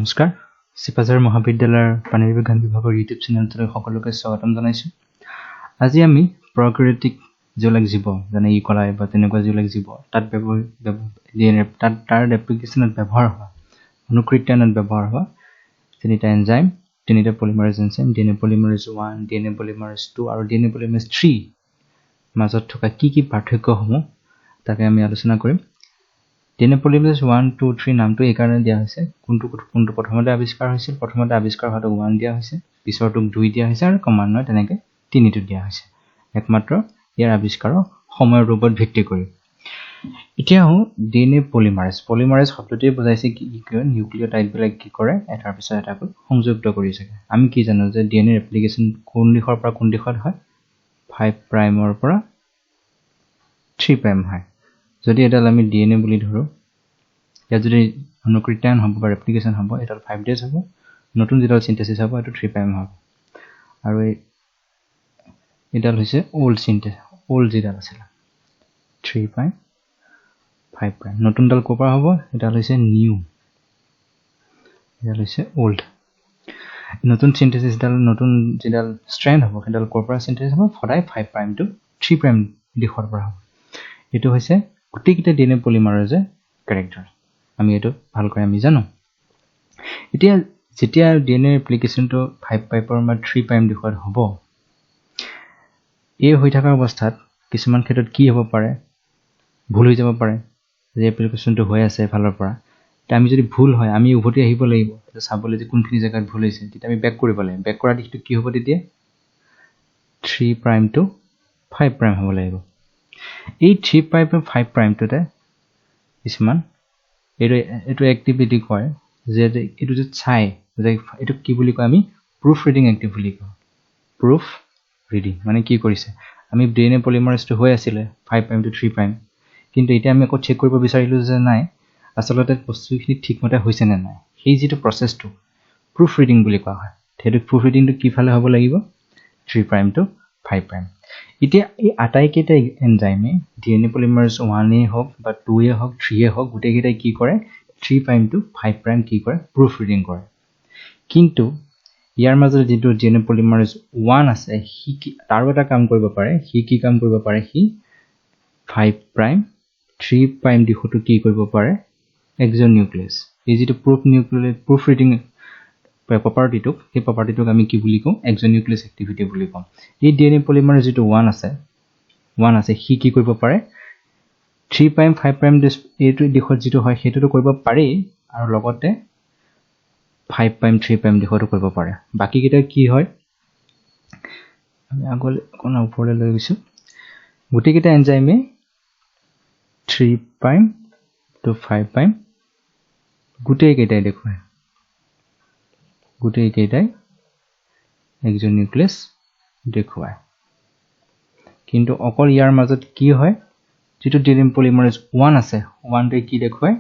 নমস্কাৰ সিপাজাৰ মহাবিদ্যালয়ৰ প্ৰাণী বিজ্ঞান বিভাগৰ ইউটিউব চেনেলটোলৈ সকলোকে স্বাগতম জনাইছো। আজি আমি প্ৰকৃতিক যিবিলাক জীৱ যেনে ই কলাই বা তেনেকুৱা যিবিলাক জীৱ তাত তাৰ এপ্লিকেশ্যনত ব্যৱহাৰ হোৱা অনুকৃত্যায়নত ব্যৱহাৰ হোৱা তিনিটা এনজাইম তিনিটা polymerase enzyme DNA polymerase 1 DNA polymerase 2 আৰু ডিএনএ পলিমাৰেজ 3 মাজত থকা কি পাৰ্থক্যসমূহ তাকে আমি আলোচনা কৰিম। ডিএনএ পলিমাৰেজ 1 2 3 নামটো এই কাৰণে দিয়া হৈছে কোনটো প্ৰথমতে আৱিষ্কাৰ হৈছিল প্ৰথমতে আৱিষ্কাৰ হোৱাটো 1 দিয়া হৈছে পিছৰটোক 2 দিয়া হৈছে আৰু ক্ৰমান্বয়ে তেনেকৈ 3টো দিয়া হৈছে একমাত্ৰ ইয়াৰ আৱিষ্কাৰৰ সময়ৰ ওপৰত ভিত্তি কৰি। এতিয়া ডিএনএ পলিমাৰেজ শব্দটোৱে বুজাইছে কি নিউক্লিঅটাইড বিলাক কি কৰে এটাৰ পিছত এটাকৈ সংযুক্ত কৰি থাকে। আমি কি জানো যে ডিএনএ এপ্লিকেশ্যন কোন দিশৰ পৰা কোন দিশত হয় 5 প্ৰাইমৰ পৰা 3 প্ৰাইম হয়। যদি এডাল আমি ডিএনএ বুলি ধৰো ইয়াত যদি অনুকৃত্যায়ন হ'ব বা ৰেপ্লিকেশ্যন হ'ব এডাল 5 ডেজ হ'ব নতুন যেডাল সিনথেসিস হ'ব এটো 3 প্ৰাইম হ'ব আৰু এডাল হৈছে ওল্ড যেডাল আছিল 3 প্ৰাইম 5 প্ৰাইম নতুন ডাল কোপা হ'ব এডাল হৈছে নিউ এডাল হৈছে ওল্ড নতুন সিনথেসিস ডাল নতুন যেডাল স্ট্ৰেন্ড হ'ব সেডাল কোপা সিনথেসিস হ'ব সদায় 5 প্ৰাইম টু 3 প্ৰাইম দিশৰ পৰা হ'ব। এটো হৈছে গোটেইকেইটা ডিএনএ পলিমাৰেজে ক্যাৰেক্টাৰ আমি এটো ভালকৈ আমি জানো। এতিয়া যেতিয়া ডিএনএ এপ্লিকেশ্যনটো 5 প্ৰাইমৰ বা 3 প্ৰাইম দিশত হ'ব এই হৈ থকা অৱস্থাত কিছুমান ক্ষেত্ৰত কি হ'ব পাৰে ভুল হৈ যাব পাৰে যে এপ্লিকেশ্যনটো হৈ আছে ফালৰ পৰা তে আমি যদি ভুল হয় আমি উভতি আহিব লাগিব এটা চাবলৈ যে কোনখিনি জায়গাত ভুল হৈছে তেতিয়া আমি বেক কৰিব লাগিব বেক কৰা দিশটো কি হ'ব তেতিয়া 3 প্ৰাইম টু 5 প্ৰাইম হ'ব লাগিব। এই 3 প্ৰাইম টু 5 প্ৰাইমটোতে কিছুমান এটো এক্টিভিটি কয় যে এটো যে চাই যে এটো কি বুলি কয় আমি প্রুফ রিডিং এক্টিভ বুলি কওঁ। প্রুফ রিডিং মানে কি কৰিছে আমি ডিএনএ পলিমাৰেজটো হৈ আছিল 5 প্ৰাইম টু 3 প্ৰাইম কিন্তু এতিয়া আমি আকৌ চেক কৰিব বিচাৰিলো যে নাই আসলতে বস্তুখিনি ঠিকমতে হৈছে নে নাই সেই যেটো প্ৰসেসটো প্ৰুফ ৰিডিং বুলি কোৱা হয়। সেইটো প্ৰুফ ৰিডিংটো কি ফালে হ'ব লাগিব 3 প্ৰাইম টু 5 প্ৰাইম। এতিয়া এই আটাইকেইটা এনজাইমে ডিএনএ পলিমাৰেজ 1 এ হওক বা 2 এ হওক 3 এ হওক গোটেইকেইটাই কি কৰে 3 প্ৰাইম টু 5 প্ৰাইম কি কৰে প্ৰুফ ৰিডিং কৰে। কিন্তু ইয়াৰ মাজত যেটো ডিএনএ পলিমাৰেজ 1 আছে সি তাৰো এটা কাম কৰিব পাৰে সি কি কাম কৰিব পাৰে সি 5 প্ৰাইম 3 প্ৰাইম দিশটো কি কৰিব পাৰে এক্সোনিউক্লিয়াছ এই যেটো প্ৰুফ ৰিডিং প্ৰপাৰ্টিটোক সেই প্ৰপাৰ্টিটোক আমি কি বুলি কওঁ এক্সোনিউক্লিয়াছ এক্টিভিটি বুলি কওঁ। এই ডিএনএ পলিমাৰেজ যেটো 1 আছে সি কি কৰিব পাৰে 3 প্ৰাইম 5 প্ৰাইম এইটো দিশত যেটো হয় হেতুটো কৰিব পাৰে আৰু লগতে 5 প্ৰাইম 3 প্ৰাইম দিশটো কৰিব পাৰে। বাকি কেইটা কি হয় আমি আগলৈ কোন ওপৰলৈ লৈ গৈছো গোটেইকেইটা এনজাইমে 3 প্ৰাইম টু 5 প্ৰাইম গোটেইকেইটাই দেখুৱায় গোটেইকেইটাই এক্সোনিউক্লিয়াছ দেখুৱায়। কিন্তু অকল ইয়াৰ মাজত কি হয় যেটো ডিএনএ পলিমাৰেজ 1 আছে 1 টোৱে কি দেখুৱায়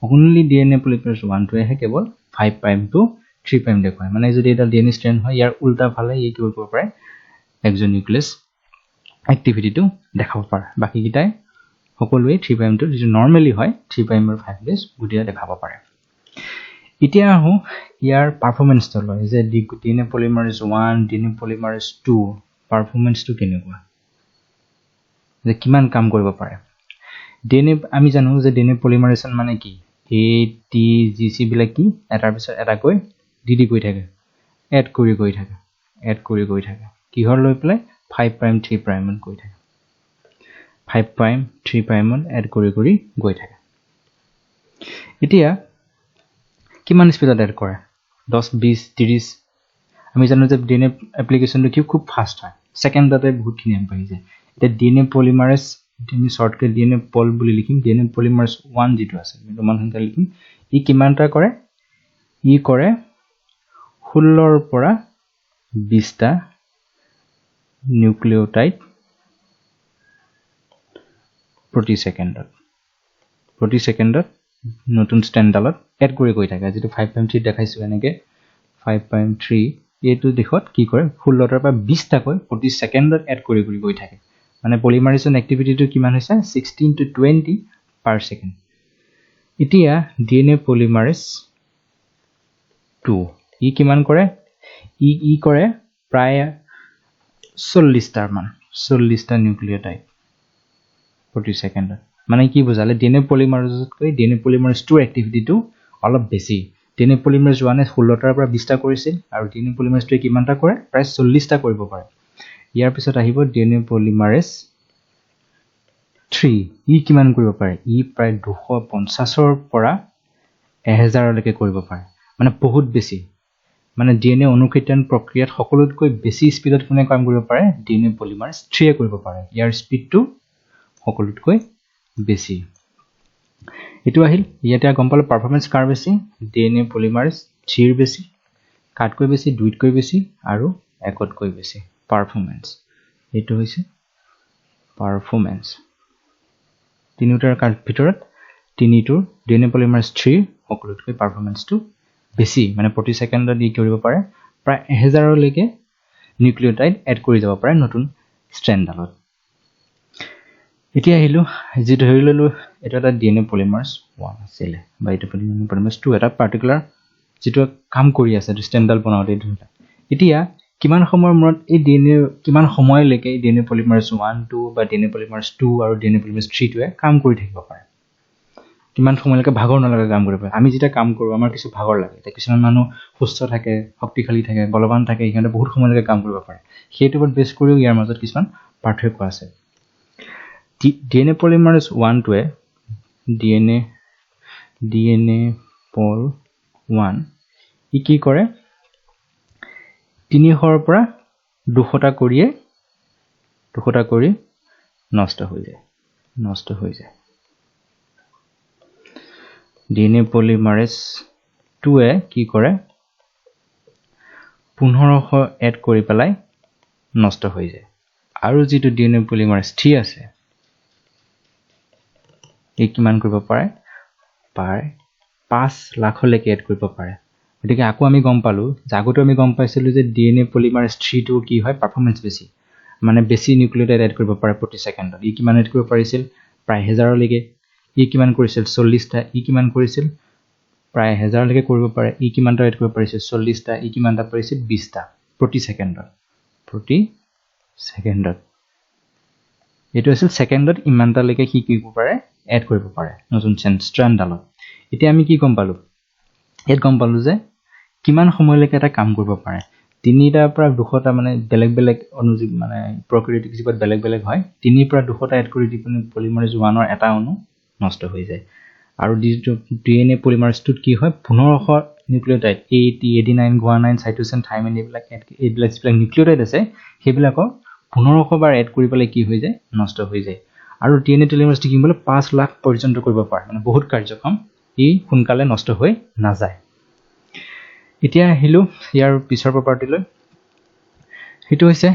অনলি ডিএনএ পলিমাৰেজ 1 টোৱে কেৱল 5 প্ৰাইম টু 3 প্ৰাইম দেখুৱায়। মানে যদি এটা ডিএনএ ষ্ট্ৰেন্ড হয় ইয়াৰ উল্টা ফালে ই কি কৰিব পাৰে এক্সোনিউক্লিয়াছ এক্টিভিটিটো দেখাব পাৰে। বাকি কেইটাই সকলোৱে 3 প্ৰাইম টু যেটো নৰমালি হয় 3 প্ৰাইম আৰু 5 ডেজ গুটিয়া দেখাব পাৰে। এতিয়া ইয়াৰ পাৰফৰম্যান্সটো লয় যে ডিএনএ পলিমাৰেজ 1 ডিএনএ পলিমাৰেজ 2 পাৰফৰম্যান্সটো কেনেকুৱা যে কিমান কাম কৰিব পাৰে। ডিএনএ আমি জানো যে ডিএনএ পলিমাৰেশন মানে কি এ টি জি সি বিলাক কি এটাৰ পিছত এটাকৈ ডি গৈ থাকে এড কৰি গৈ থাকে কিহৰ লৈ পেলাই 5 প্ৰাইম 3 প্ৰাইমত গৈ থাকে 5 প্ৰাইম 3 প্ৰাইমত এড কৰি গৈ থাকে। এতিয়া কিমান স্পিডত এড কৰে 10 20 30 আমি জানো যে ডিএনএ এপ্লিকেশ্যনটো কি খুব ফাস্ট হয় সেকেন্ডতে বহুতখিনি আহি যায়। এতিয়া ডিএনএ পলিমাৰেজ আমি শৰ্টকে ডিএনএ পল বুলি লিখিম ডিএনএ পলিমাৰেজ 1 যেটো আছে আমি মানসংখ্যা লিখিম ই কিমানটা কৰে ই কৰে 16 ৰ পৰা 20টা নিউক্লিঅটাইড প্ৰতি সেকেন্ডত নতুন ষ্ট্ৰেণ্ডালত এড কৰি গৈ থাকে যেটো 5 প্ৰাইম 3 দেখাইছো এনেকে 5 প্ৰাইম 3 এইটো দিশত কি কৰে 16 ৰ পৰা 20টা কৈ প্ৰতি সেকেন্ডত এড কৰি গৈ থাকে। মানে পলিমাৰেশন এক্টিভিটিটো কিমান হৈছে 16 to 20 per second। এতিয়া ডিএনএ পলিমাৰেজ 2 ই কিমান কৰে ই কৰে প্ৰায় 40টা মান 40টা নিউক্লিওটাইড প্ৰতি সেকেন্ডত মানে কি বুজালে ডিএনএ পলিমাৰেজতকৈ ডিএনএ পলিমাৰেজ 2 এক্টিভিটিটো অলপ বেছি ডিএনএ পলিমাৰেজ 1 এ 16টাৰ পৰা 20টা কৰিছিল আৰু ডিএনএ পলিমাৰেজ 2 কিমানটা কৰে প্ৰায় 40টা কৰিব পাৰে ইয়াৰ পিছত আহিব ডিএনএ পলিমাৰেজ 3 ই কিমান কৰিব পাৰে ই প্ৰায় 250ৰ পৰা 1000 লৈকে কৰিব পাৰে মানে বহুত বেছি মানে ডিএনএ অনুকৃতন প্ৰক্ৰিয়াত সকলোতকৈ বেছি স্পিডত কোনে কাম কৰিব পাৰে ডিএনএ পলিমাৰেজ 3 এ কৰিব পাৰে ইয়াৰ স্পিডটো সকলোতকৈ বেছি এটো আহিল ইয়াতে গম পালে পাৰফৰম্যান্স কাৰ বেছি ডিএনএ পলিমাৰেজ 3 ৰ বেছি কাটকৈ বেছি দুইতকৈ বেছি আৰু একতকৈ বেছি পাৰফৰম্যান্স এটো হৈছে পাৰফৰম্যান্স তিনিটাৰ ভিতৰত তিনিটোৰ ডিএনএ পলিমাৰেজ 3 সকলোতকৈ পাৰফৰম্যান্সটো বেছি মানে প্ৰতি সেকেন্ডত ই কৰিব পাৰে প্ৰায় 1000 লৈকে নিউক্লিওটাইড এড কৰি যাব পাৰে নতুন ষ্ট্ৰেণ্ডালত এতিয়া আহিলো যি ধৰি ললো এটা ডিএনএ পলিমাৰেজ 1 আছিল বা এটা ডিএনএ পলিমাৰেজ 2 এটা পাৰ্টিকুলাৰ যেটো কাম কৰি আছে ষ্ট্ৰেণ্ডাল বনাওতে এতিয়া কিমান সময়ৰ মূৰত এই ডিএনএ কিমান সময়লৈকে ডিএনএ পলিমাৰেজ 1 2 বা ডিএনএ পলিমাৰেজ 2 আৰু ডিএনএ পলিমাৰেজ 3 টোৱে কাম কৰি থাকিব পাৰে কিমান সময়লৈকে ভাগৰ নলগে কাম কৰিব আমি যেটা কাম কৰো আমাৰ কিছু ভাগৰ লাগে এটা কিছুমান মানুহ সুস্থ থাকে শক্তিশালী থাকে বলৱান থাকে ইহঁতে বহুত সময়লৈকে কাম কৰিব পাৰে সেইটো ওপৰত বেছ কৰিও ইয়াৰ মাজত কিছুমান পাৰ্থক্য আছে ডিএনএ পলিমাৰেজ 1 টোৱে ডিএনএ পল 1 ই কি কৰে 300ৰ পৰা 200টা কৰি নষ্ট হৈ যায় ডিএনএ পলিমাৰেজ 2 এ কি কৰে 1500 এড কৰি পেলাই নষ্ট হৈ যায় আৰু যেটো ডিএনএ পলিমাৰেজ 3 আছে ই কিমান কৰিব পাৰে প্ৰায় 5 লাখলৈকে এড কৰিব পাৰে গতিকে আকৌ আমি গম পালো জাগতো আমি গম পাইছিলো যে ডিএনএ পলিমাৰেজ 3 টো কি হয় পাৰফৰম্যান্স বেছি মানে বেছি নিউক্লিওটাইড এড কৰিব পাৰে প্ৰতি সেকেন্ডত ই কিমান এড কৰিব পাৰিছিল প্ৰায় 1000 লৈকে ই কিমান কৰিছিল 40টা ই কিমান কৰিছিল প্ৰায় 1000 লৈকে কৰিব পাৰে ই কিমানটা এড কৰিব পাৰিছিল 40টা ই কিমানটা পাৰিছিল 20টা প্ৰতি সেকেন্ডত এটো আছিল সেকেন্ডত ইমানটা লৈকে কি কৰিব পাৰে এড কৰিব পাৰে নতুন ষ্ট্ৰেণ্ডালত এতিয়া আমি কি গম পালো এত গম পালো যে কিমান সময়লৈকে এটা কাম কৰিব পাৰে তিনিটাৰ পৰা 200টা মানে বেলেগ অনুজীৱ মানে প্ৰকৃতিক জীৱত বেলেগ হয় 3 পৰা 200টা এড কৰি দিপনি পলিমাৰেজ 1 ৰ এটা অণু নষ্ট হৈ যায় আৰু ডিএনএ পলিমাৰেজ 2 কি হয় 1500 nucleotide AT AD9 guanine cytosine thymine এইবিলাক নিউক্লিওটাইড আছে সেইবিলাকক 1500 বাৰ এড কৰি পেলাই কি হৈ যায় নষ্ট হৈ যায় আৰু ডিএনএ পলিমাৰেজ কি বলে 5 লাখ পৰ্যন্ত কৰিব পাৰে মানে বহুত কাৰ্যক্ষম ই সোনকালে নষ্ট হৈ নাযায় এতিয়া আহিলো ইয়াৰ পিছৰ প্ৰপাৰ্টি লৈ হেতু হৈছে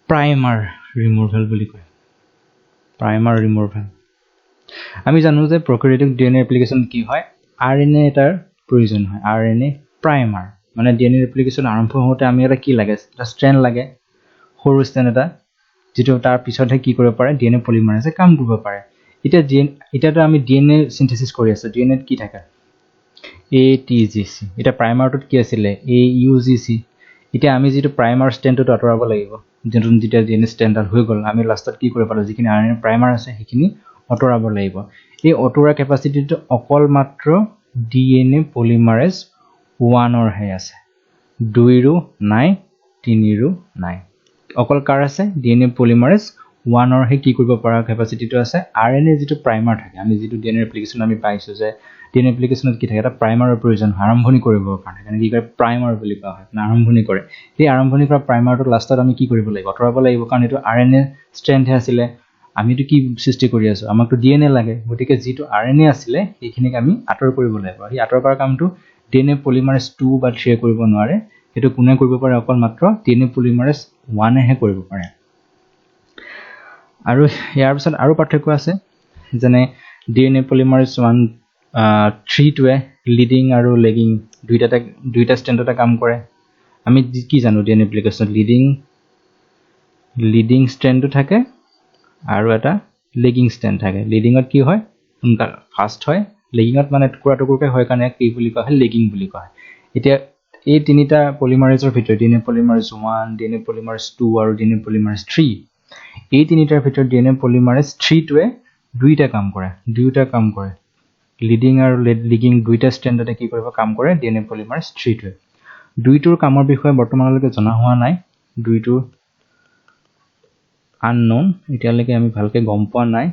প্ৰাইমাৰ ৰিমুভাল বুলি কয় প্ৰাইমাৰ ৰিমুভাল আমি জানো যে প্ৰক্ৰিয়াটিক ডিএনএ এপ্লিকেশন কি হয় আৰএনএ এটাৰ প্ৰয়োজন হয় আৰএনএ প্ৰাইমাৰ মানে ডিএনএ এপ্লিকেশন আৰম্ভ হওঁতে আমি এটা কি লাগে এটা ষ্ট্ৰেন্ড লাগে সৰু ষ্ট্ৰেন্ড এটা যেটো তাৰ পিছতহে কি কৰিব পাৰে ডিএনএ পলিমাৰেজে কাম কৰিব পাৰে এতিয়াটো আমি ডিএনএ সিনথেসিস কৰি আছো ডিএনএত কি থাকে ATGC এটা প্ৰাইমাৰটোত কি আছিল AUGC এতিয়া আমি যেটো প্ৰাইমাৰ ষ্ট্ৰেন্ডটো আঁতৰাব লাগিব যেতিয়া ডিএনএ ষ্ট্ৰেন্ডাল হৈ গল আমি লাষ্টত কি কৰিব পাৰো যিখিনি আৰএনএ প্ৰাইমাৰ আছে সেইখিনি অঁতৰাব লাগিব এই অঁতৰা ক্যাপাসিটিটো অকল মাত্ৰ ডিএনএ পলিমাৰেজ 1 ৰ হে আছে 2 ৰো নাই 3 ৰো নাই অকল কাৰ আছে ডিএনএ পলিমাৰেজ 1 ৰ হে কি কৰিব পৰা ক্যাপাসিটিটো আছে আৰএনএ যেটো প্ৰাইমাৰ থাকে আমি যেটো ডিএনএ এপ্লিকেশন আমি পাইছো যে ডিএনএ এপ্লিকেশনত কি থাকে এটা প্ৰাইমাৰৰ প্ৰয়োজন আৰম্ভণি কৰিব কাৰণে মানে কি কয় প্ৰাইমাৰ বুলি কোৱা হয় আৰম্ভণি কৰে এই আৰম্ভণি কৰা প্ৰাইমাৰটো লাষ্টত আমি কি কৰিব লাগিব অঁতৰাব লাগিব কাৰণ এটো আৰএনএ ষ্ট্ৰেন্ড হে আছিল আমিটো কি সৃষ্টি কৰি আছো আমাকটো ডিএনএ লাগে গতিকে যেটো আৰএনএ আছিল সেইখিনিক আমি আঁতৰ কৰিব লাগিব এই আঁতৰ কৰা কামটো ডিএনএ পলিমাৰেজ 2 বা 3 কৰিব নোৱাৰে এটো কোনে কৰিব পাৰে অকল মাত্ৰ ডিএনএ পলিমাৰেজ 1 হে কৰিব পাৰে আৰু ইয়াৰ পিছত আৰু পাৰ্থক্য আছে যেনে ডিএনএ পলিমাৰেজ 3 টোৱে লিডিং আৰু লেগিং দুইটা ষ্ট্ৰেণ্ডতে কাম কৰে আমি কি জানো ডিএনএ এপ্লিকেশনত লিডিং ষ্ট্ৰেণ্ডটো থাকে আৰু এটা লেগিং ষ্ট্ৰেণ্ড থাকে লিডিংত কি হয় সোনকালে ফাস্ট হয় লেগিঙত মানে টুকুৰা হয় কাৰণে কি বুলি কোৱা হয় লেগিং বুলি কোৱা হয় এতিয়া এই তিনিটা পলিমাৰেজৰ ভিতৰত DNA পলিমাৰেজ 1 DNA পলিমাৰেজ 2 আৰু DNA পলিমাৰেজ 3 এই তিনিটাৰ ভিতৰত DNA পলিমাৰেজ 3 টোৱে দুইটা কাম কৰে লিডিং আৰু লিগিং দুইটা ষ্ট্ৰেণ্ডতে কি কৰিব কাম কৰে DNA পলিমাৰেজ 3 টোৱে দুইটোৰ কামৰ বিষয়ে বৰ্তমানলৈকে জনা হোৱা নাই দুইটো unknown এতিয়ালৈকে আমি ভালকে গম পোৱা নাই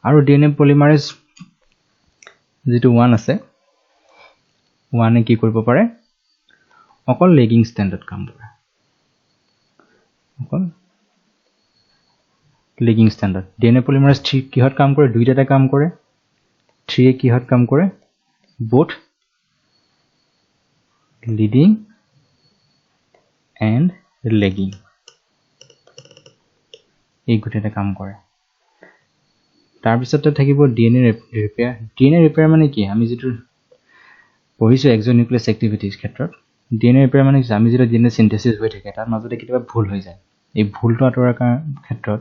আৰু DNA পলিমাৰেজ যেটো 1 আছে 1 এ কি কৰিব পাৰে অকল লেগিং ষ্ট্ৰেণ্ডত কাম কৰে অকল লেগিং ষ্ট্ৰেণ্ডত DNA পলিমাৰেজ 3 কিহত কাম কৰে দুইটাতে কাম কৰে 3 এ কিহত কাম কৰে both leading and lagging এই গুটেটা কাম কৰে তাৰ পিছতে থাকিব DNA ৰিপেয়াৰ মানে কি আমি যেটো পঢ়িছো এক্সোনিউক্লিয়াছ এক্টিভিটিজ ক্ষেত্ৰত DNA ৰিপেয়াৰ মানে আমি যেটো DNA সিনথেসিস হৈ থাকে তাৰ মাজতে কিবা ভুল হৈ যায় এই ভুলটো আতৰাৰ ক্ষেত্ৰত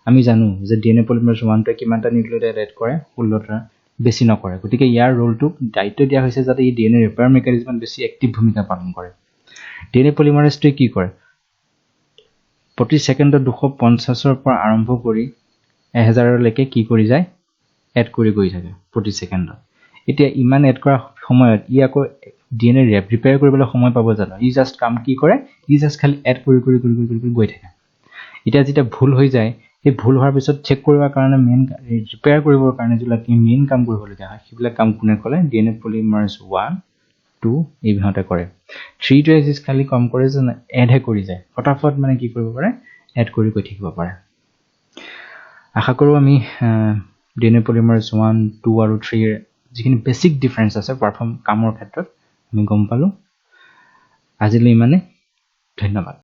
আমি জানো যে DNA পলিমাৰেজ 1 টোৱে কিমানটা নিউক্লিওটাইড এড কৰে 16টা বেছি নকৰে গতিকে ইয়াৰ ৰোলটো দায়িত্ব দিয়া হৈছে যাতে এই DNA ৰিপেয়াৰ মেকানিজমত বেছি এক্টিভ ভূমিকা পালন কৰে DNA পলিমাৰেজটো কি কৰে প্ৰতি সেকেন্ডত 250 ৰ পৰা আৰম্ভ কৰি 1000 লৈকে কি কৰি যায় এড কৰি গৈ থাকে প্ৰতি সেকেন্ডত এতিয়া ইমান এড কৰা সময়ত ই আকৌ DNA ৰিপেয়াৰ কৰিবলৈ সময় পাব জানো ই জাস্ট কাম কি কৰে ই জাস্ট খালি এড কৰি গৈ থাকে এতিয়া যেটা ভুল হৈ যায় এই ভুল হোৱাৰ পিছত চেক কৰিবৰ কাৰণে মেইন ৰিপেয়াৰ কৰিবৰ কাৰণে যেলা কি মেইন কাম কৰিবলগীয়া হয় সেইবিলাক কাম কোনে কৰে DNA পলিমাৰেজ 1 2 এই বিহতে কৰে 3 টো এক্সিস খালি কাম কৰে যে এড হে কৰি যায় ফটাফট মানে কি কৰিব পাৰে এড কৰি গৈ থাকিব পাৰে আশা কৰো আমি DNA পলিমাৰেজ 1 2 আৰু 3 এৰ যিখিনি বেসিক ডিফাৰেন্স আছে পাৰফৰ্ম কামৰ ক্ষেত্ৰত আমি গম পালো আজিলৈ মানে ধন্যবাদ